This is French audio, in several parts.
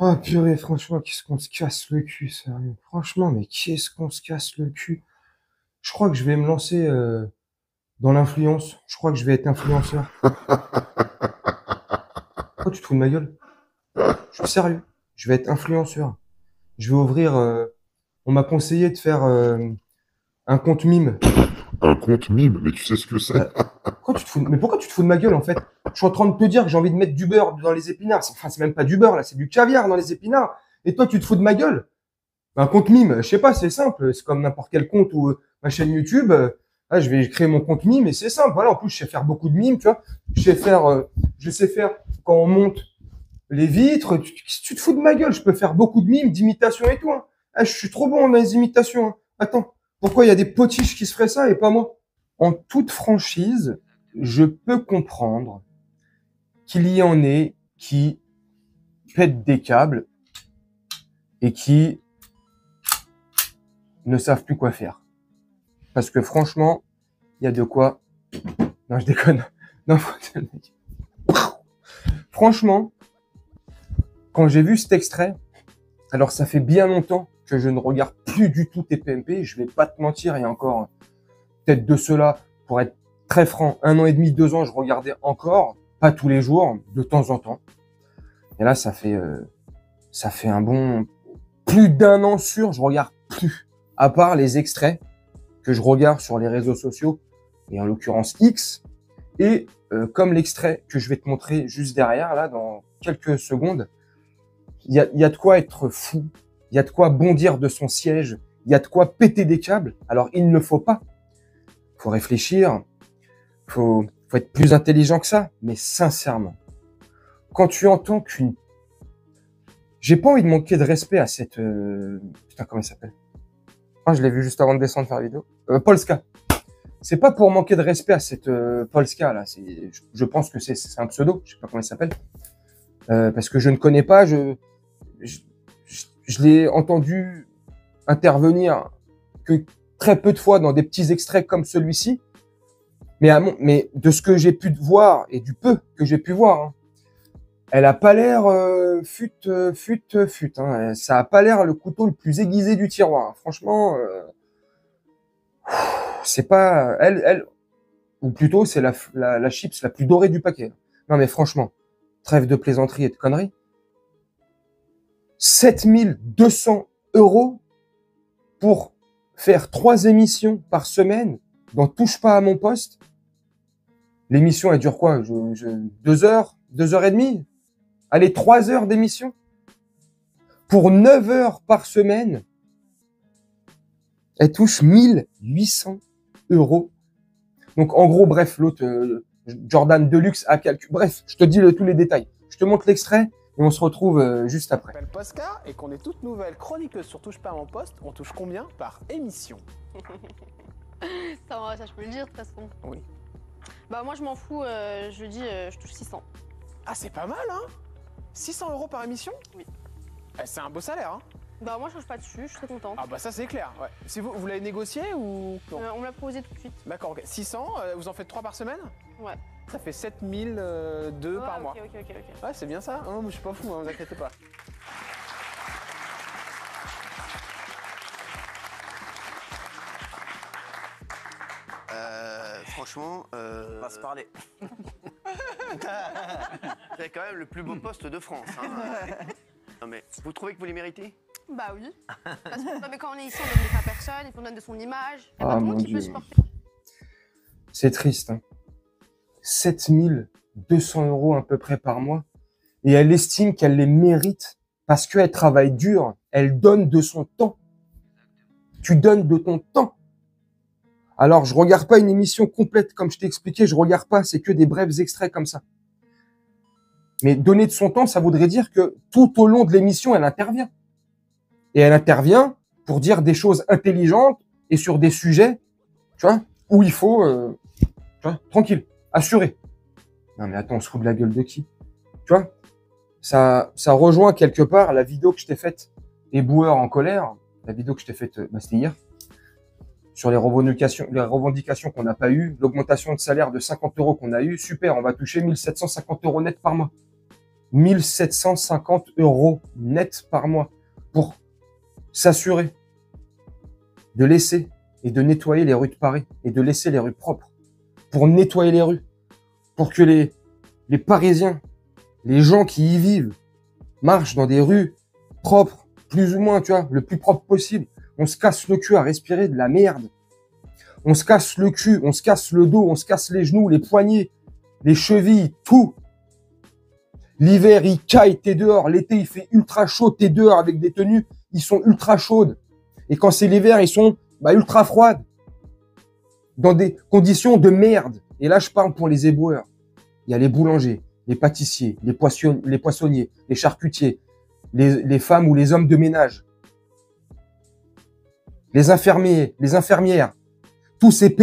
Oh purée, franchement, qu'est-ce qu'on se casse le cul, sérieux. Franchement, mais qu'est-ce qu'on se casse le cul. Je crois que je vais me lancer dans l'influence. Je crois que je vais être influenceur. Pourquoi tu te fous de ma gueule? Je suis sérieux. Je vais être influenceur. Je vais ouvrir. On m'a conseillé de faire un compte mime. Un compte mime, mais tu sais ce que c'est? Bah, mais pourquoi tu te fous de ma gueule en fait? Je suis en train de te dire que j'ai envie de mettre du beurre dans les épinards. Enfin, c'est même pas du beurre là, c'est du caviar dans les épinards. Et toi, tu te fous de ma gueule? Un compte mime, je sais pas, c'est simple. C'est comme n'importe quel compte ou ma chaîne YouTube. Je vais créer mon compte mime et c'est simple. Voilà, en plus, je sais faire beaucoup de mimes, tu vois. Je sais faire quand on monte les vitres. Tu te fous de ma gueule? Je peux faire beaucoup de mimes, d'imitations et tout. Hein. Je suis trop bon dans les imitations. Hein. Attends, pourquoi il y a des potiches qui se feraient ça et pas moi? En toute franchise, je peux comprendre qu'il y en ait qui pètent des câbles et qui ne savent plus quoi faire. Parce que franchement, il y a de quoi. Non, je déconne. Non, franchement, quand j'ai vu cet extrait, alors ça fait bien longtemps que je ne regarde plus du tout TPMP. Je vais pas te mentir, il y a encore peut-être de cela, pour être très franc, 1 an et demi, 2 ans, je regardais encore, pas tous les jours, de temps en temps. Et là, ça fait un bon plus d'1 an sûr, je regarde plus. À part les extraits que je regarde sur les réseaux sociaux, et en l'occurrence X, et comme l'extrait que je vais te montrer juste derrière, là, dans quelques secondes, il y a de quoi être fou, il y a de quoi bondir de son siège, il y a de quoi péter des câbles. Alors, il ne faut pas. Faut réfléchir, faut être plus intelligent que ça, mais sincèrement, quand tu entends qu'une... J'ai pas envie de manquer de respect à cette... Putain, comment il s'appelle? Je l'ai vu juste avant de descendre faire la vidéo. Polska. C'est pas pour manquer de respect à cette Polska, là. Je pense que c'est un pseudo, je sais pas comment il s'appelle. Parce que je ne connais pas, je l'ai entendu intervenir que très peu de fois dans des petits extraits comme celui-ci. Mais de ce que j'ai pu voir, et du peu que j'ai pu voir, hein, elle a pas l'air fut. Hein. Ça a pas l'air le couteau le plus aiguisé du tiroir. Hein. Franchement, c'est pas... ou plutôt, c'est la chips la plus dorée du paquet. Non mais franchement, trêve de plaisanterie et de conneries. 7200 € pour faire 3 émissions par semaine dans Touche pas à mon poste. L'émission, elle dure quoi? 2 heures? 2 heures et demie? Allez, 3 heures d'émission? Pour 9 heures par semaine, elle touche 1800 €. Donc, en gros, bref, l'autre, Jordan Deluxe a calculé. Bref, je te dis tous les détails. Je te montre l'extrait et on se retrouve juste après. Je m'appelle Posca et qu'on est toute nouvelle chroniqueuse sur Touche pas à mon poste, on touche combien par émission? Ça, je peux le dire de toute façon. Oui. Bah moi je m'en fous, je dis je touche 600. Ah, c'est pas mal, hein? 600 € par émission? Oui. C'est un beau salaire, hein? Bah moi je change pas dessus, je suis très contente. Ah bah ça c'est clair, ouais. Si vous l'avez négocié ou non? On me l'a proposé tout de suite. D'accord, ok. 600, vous en faites 3 par semaine? Ouais. Ça fait 7002 par mois. Ok. Ouais, c'est bien ça. Non, mais je suis pas fou, hein, vous inquiétez pas. Franchement, On va se parler. c'est quand même le plus beau poste de France. Hein. Non mais, vous trouvez que vous les méritez? Bah oui. Parce que non, mais quand on est ici, on donne de sa personne, et qu'on donne de son image. Il y a pas Ah tout le monde mon qui peut Dieu. supporter. C'est triste. Hein. 7200 € à peu près par mois. Et elle estime qu'elle les mérite parce qu'elle travaille dur. Elle donne de son temps. Tu donnes de ton temps. Alors, je regarde pas une émission complète, comme je t'ai expliqué, je regarde pas, c'est que des brefs extraits comme ça. Mais donner de son temps, ça voudrait dire que tout au long de l'émission, elle intervient. Et elle intervient pour dire des choses intelligentes et sur des sujets, tu vois, où il faut, tu vois, tranquille, assuré. Non mais attends, on se fout de la gueule de qui? Tu vois, ça rejoint quelque part la vidéo que je t'ai faite, éboueur en colère, la vidéo que je t'ai faite, c'était hier, sur les revendications qu'on n'a pas eues, l'augmentation de salaire de 50 € qu'on a eu, super, on va toucher 1750 € net par mois. 1750 € net par mois pour s'assurer de laisser et de nettoyer les rues de Paris et de laisser les rues propres, pour nettoyer les rues, pour que les Parisiens, les gens qui y vivent, marchent dans des rues propres, plus ou moins, tu vois, le plus propre possible. On se casse le cul à respirer de la merde. On se casse le cul, on se casse le dos, on se casse les genoux, les poignets, les chevilles, tout. L'hiver, il caille, t'es dehors. L'été, il fait ultra chaud, t'es dehors avec des tenues, ils sont ultra chaudes. Et quand c'est l'hiver, ils sont ultra froides. Dans des conditions de merde. Et là, je parle pour les éboueurs. Il y a les boulangers, les pâtissiers, les poissonniers, les charcutiers, les femmes ou les hommes de ménage, les infirmiers, les infirmières. Tous ces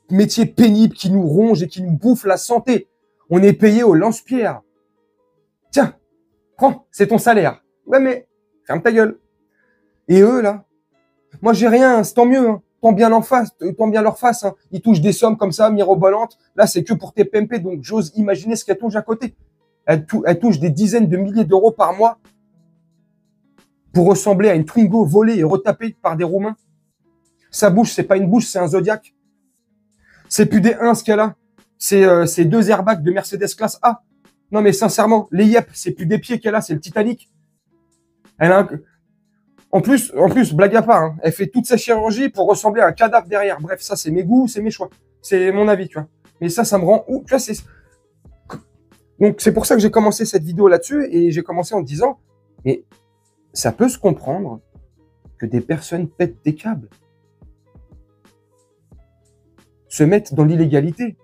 métiers pénibles qui nous rongent et qui nous bouffent la santé. On est payé au lance-pierre. Tiens, prends, c'est ton salaire. Ouais, mais ferme ta gueule. Et eux, là, moi, j'ai rien, c'est tant mieux. Hein. Tant bien leur face. Hein. Ils touchent des sommes comme ça, mirobolantes. Là, c'est que pour tes PMP, donc j'ose imaginer ce qu'elles touchent à côté. Elles touchent des dizaines de milliers d'euros par mois pour ressembler à une Twingo volée et retapée par des Roumains. Sa bouche, c'est pas une bouche, c'est un Zodiac. C'est plus des 1 ce qu'elle a. C'est 2 airbags de Mercedes classe A. Non, mais sincèrement, les yep, c'est plus des pieds qu'elle a, c'est le Titanic. Elle a En plus, blague à part, hein, elle fait toute sa chirurgie pour ressembler à un cadavre derrière. Bref, ça, c'est mes goûts, c'est mes choix. C'est mon avis, tu vois. Mais ça me rend tu vois, donc, c'est pour ça que j'ai commencé cette vidéo là-dessus et j'ai commencé en disant, mais ça peut se comprendre que des personnes pètent des câbles, se mettent dans l'illégalité,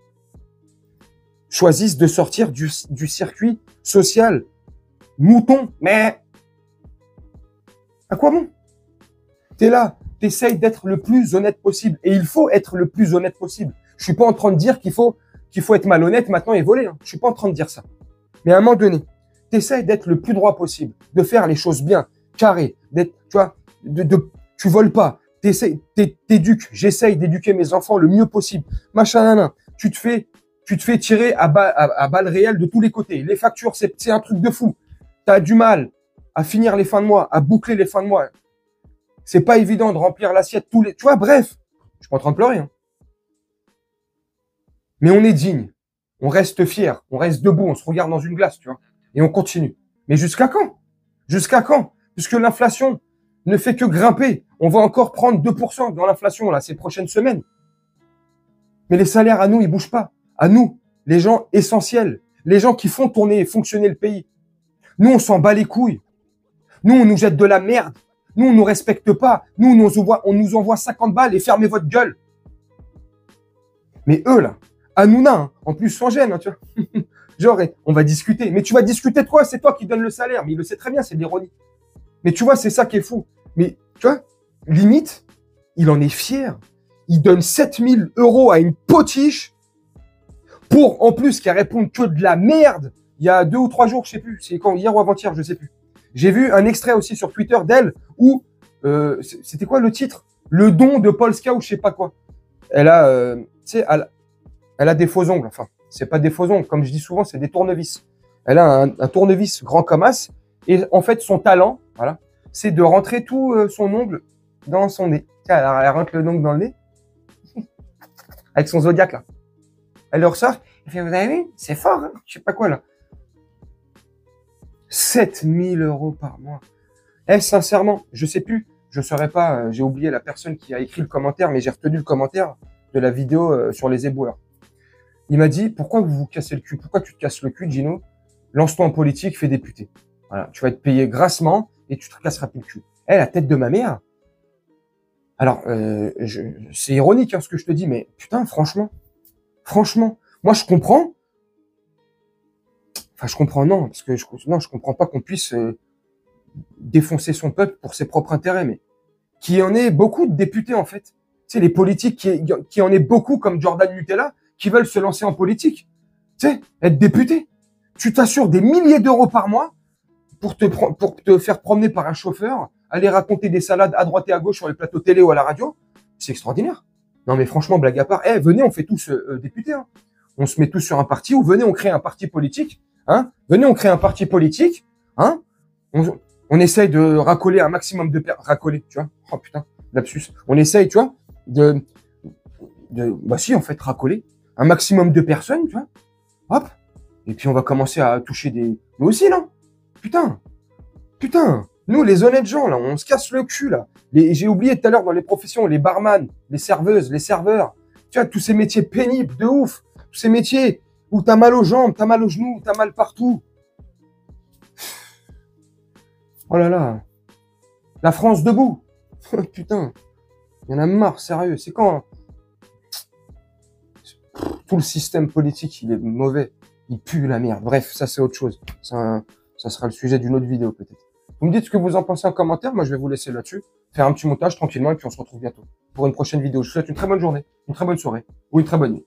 choisissent de sortir du circuit social, mouton, mais à quoi bon? T'es là, t'essayes d'être le plus honnête possible et il faut être le plus honnête possible. Je suis pas en train de dire qu'il faut être malhonnête maintenant et voler. Hein. Je suis pas en train de dire ça. Mais à un moment donné, t'essayes d'être le plus droit possible, de faire les choses bien, carré, d'être, tu vois, tu voles pas, t'éduques, j'essaye d'éduquer mes enfants le mieux possible, machin, nanan. Tu te fais tirer à balles réelles de tous les côtés. Les factures, c'est un truc de fou. T'as du mal à finir les fins de mois, à boucler les fins de mois. C'est pas évident de remplir l'assiette tu vois, bref. Je suis pas en train de pleurer, hein. Mais on est digne. On reste fier. On reste debout. On se regarde dans une glace, tu vois. Et on continue. Mais jusqu'à quand? Jusqu'à quand? Puisque l'inflation ne fait que grimper. On va encore prendre 2% dans l'inflation, là, ces prochaines semaines. Mais les salaires, à nous, ils bougent pas. À nous, les gens essentiels. Les gens qui font tourner et fonctionner le pays. Nous, on s'en bat les couilles. Nous, on nous jette de la merde. Nous, on nous respecte pas. Nous, on nous envoie 50 balles et fermez votre gueule. Mais eux, là, Hanouna, hein, en plus sans gêne, hein, tu vois. Genre, on va discuter. Mais tu vas discuter de quoi? C'est toi qui donnes le salaire. Mais il le sait très bien, c'est de l'ironie. Mais tu vois, c'est ça qui est fou. Mais tu vois, limite, il en est fier. Il donne 7000 € à une potiche pour, en plus, qu'elle réponde que de la merde. Il y a 2 ou 3 jours, je sais plus. C'est quand, hier ou avant-hier, je sais plus. J'ai vu un extrait aussi sur Twitter d'elle où, c'était quoi le titre? Le don de Polska ou je sais pas quoi. Elle a, tu sais, elle a des faux ongles. Enfin, c'est pas des faux ongles. Comme je dis souvent, c'est des tournevis. Elle a un tournevis grand comme as. Et en fait, son talent, voilà, c'est de rentrer tout son ongle dans son nez. Tiens, elle rentre le ongle dans le nez. Avec son Zodiac, là. Elle le ressort. Elle fait, vous avez vu? C'est fort, hein? Je sais pas quoi, là. 7000 € par mois. Elle, sincèrement, je sais plus. Je saurais pas. J'ai oublié la personne qui a écrit le commentaire, mais j'ai retenu le commentaire de la vidéo sur les éboueurs. Il m'a dit, pourquoi vous vous cassez le cul? Pourquoi tu te casses le cul, Gino? Lance-toi en politique, fais député. Voilà. Tu vas être payé grassement et tu te casseras plus le cul. Elle, la tête de ma mère. Alors, c'est ironique, hein, ce que je te dis, mais putain, franchement, moi, je comprends. Enfin, je comprends, non, parce que je comprends pas qu'on puisse défoncer son peuple pour ses propres intérêts, mais qu'il y en ait beaucoup de députés, en fait. Tu sais, les politiques, qui en ait beaucoup, comme Jordan Nutella, qui veulent se lancer en politique. Tu sais, être député. Tu t'assures des milliers d'euros par mois pour te faire promener par un chauffeur, aller raconter des salades à droite et à gauche sur les plateaux télé ou à la radio. C'est extraordinaire. Non, mais franchement, blague à part, venez, on fait tous députés. Hein. On se met tous sur un parti ou venez, on crée un parti politique Hein? Venez, on crée un parti politique. Hein? On essaye de racoler un maximum de personnes. Racoler, tu vois? Oh putain, lapsus. On essaye, tu vois, bah si, en fait, racoler un maximum de personnes, tu vois? Hop. Et puis on va commencer à toucher des... Nous aussi, non? Putain. Putain. Nous, les honnêtes gens, là, on se casse le cul, là. J'ai oublié tout à l'heure dans les professions, les barman, les serveuses, les serveurs. Tu vois, tous ces métiers pénibles, de ouf. Tous ces métiers où t'as mal aux jambes, t'as mal aux genoux, t'as mal partout. Oh là là. La France debout. Putain. Il y en a marre, sérieux. C'est quand, hein? Tout le système politique, il est mauvais. Il pue la merde. Bref, ça, c'est autre chose. Ça sera le sujet d'une autre vidéo, peut-être. Vous me dites ce que vous en pensez en commentaire. Moi, je vais vous laisser là-dessus. Faire un petit montage tranquillement et puis on se retrouve bientôt pour une prochaine vidéo. Je vous souhaite une très bonne journée, une très bonne soirée ou une très bonne nuit.